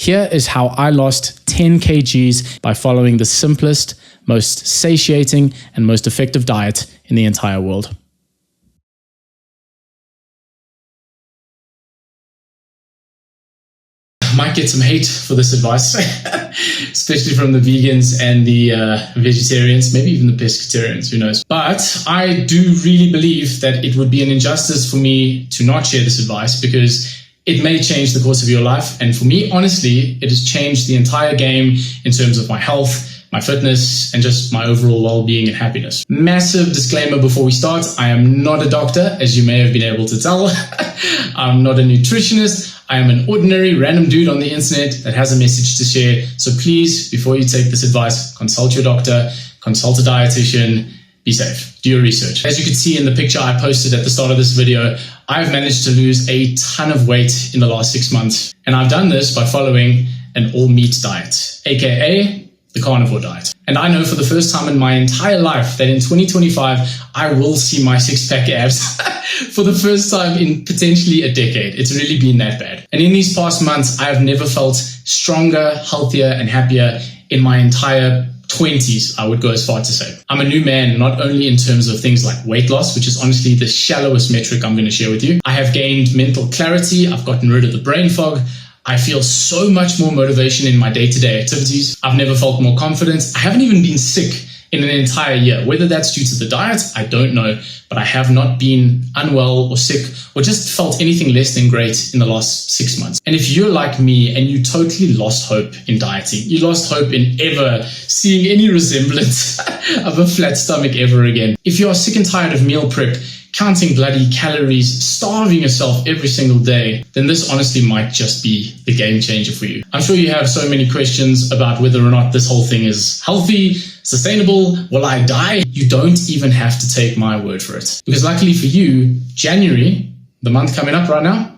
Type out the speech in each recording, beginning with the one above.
Here is how I lost 10 kgs by following the simplest, most satiating, and most effective diet in the entire world. Might get some hate for this advice, especially from the vegans and the vegetarians, maybe even the pescatarians, who knows. But I do really believe that it would be an injustice for me to not share this advice, because it may change the course of your life. And for me, honestly, it has changed the entire game in terms of my health, my fitness, and just my overall well-being and happiness. Massive disclaimer before we start: I am not a doctor, as you may have been able to tell. I'm not a nutritionist. I am an ordinary random dude on the internet that has a message to share. So please, before you take this advice, consult your doctor, consult a dietitian, be safe, do your research. As you can see in the picture I posted at the start of this video, I've managed to lose a ton of weight in the last 6 months. And I've done this by following an all-meat diet, aka the carnivore diet. And I know for the first time in my entire life that in 2025, I will see my six-pack abs for the first time in potentially a decade. It's really been that bad. And in these past months, I have never felt stronger, healthier, and happier in my entire 20s, I would go as far to say. I'm a new man, not only in terms of things like weight loss, which is honestly the shallowest metric I'm going to share with you. I have gained mental clarity. I've gotten rid of the brain fog. I feel so much more motivation in my day-to-day activities. I've never felt more confident. I haven't even been sick in an entire year. Whether that's due to the diet, I don't know, but I have not been unwell or sick or just felt anything less than great in the last 6 months. And if you're like me and you totally lost hope in dieting, you lost hope in ever seeing any resemblance of a flat stomach ever again. If you are sick and tired of meal prep, counting bloody calories, starving yourself every single day, then this honestly might just be the game changer for you. I'm sure you have so many questions about whether or not this whole thing is healthy, sustainable, will I die? You don't even have to take my word for it. Because luckily for you, January, the month coming up right now,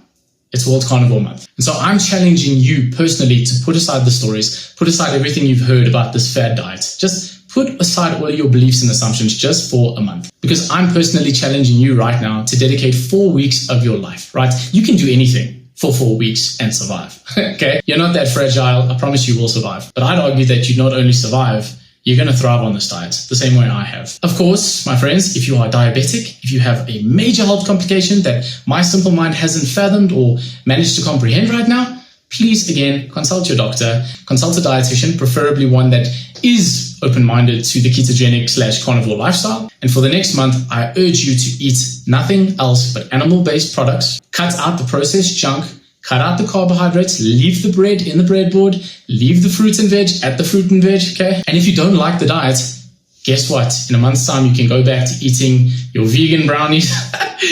it's World Carnivore Month. And so I'm challenging you personally to put aside the stories, put aside everything you've heard about this fad diet. Just put aside all your beliefs and assumptions just for a month. Because I'm personally challenging you right now to dedicate 4 weeks of your life, right? You can do anything for 4 weeks and survive, okay? You're not that fragile. I promise you will survive. But I'd argue that you not only survive, you're going to thrive on this diet the same way I have. Of course, my friends, if you are diabetic, if you have a major health complication that my simple mind hasn't fathomed or managed to comprehend right now, please, again, consult your doctor, consult a dietitian, preferably one that is open-minded to the ketogenic/carnivore lifestyle. And for the next month, I urge you to eat nothing else but animal-based products, cut out the processed junk, cut out the carbohydrates, leave the bread in the breadboard, leave the fruit and veg at the fruit and veg, okay? And if you don't like the diet, guess what? In a month's time, you can go back to eating your vegan brownies,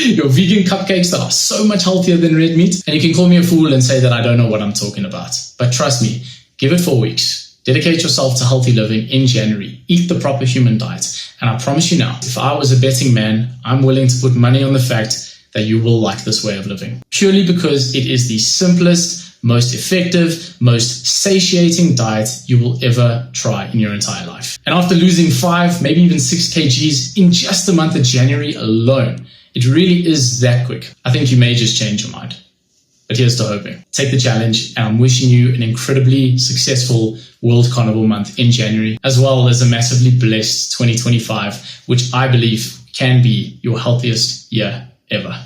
your vegan cupcakes that are so much healthier than red meat. And you can call me a fool and say that I don't know what I'm talking about. But trust me, give it 4 weeks. Dedicate yourself to healthy living in January. Eat the proper human diet. And I promise you now, if I was a betting man, I'm willing to put money on the fact that you will like this way of living. Purely because it is the simplest, most effective, most satiating diet you will ever try in your entire life. And after losing 5, maybe even 6 kgs in just the month of January alone, it really is that quick. I think you may just change your mind. But here's to hoping. Take the challenge, and I'm wishing you an incredibly successful World Carnivore Month in January, as well as a massively blessed 2025, which I believe can be your healthiest year ever.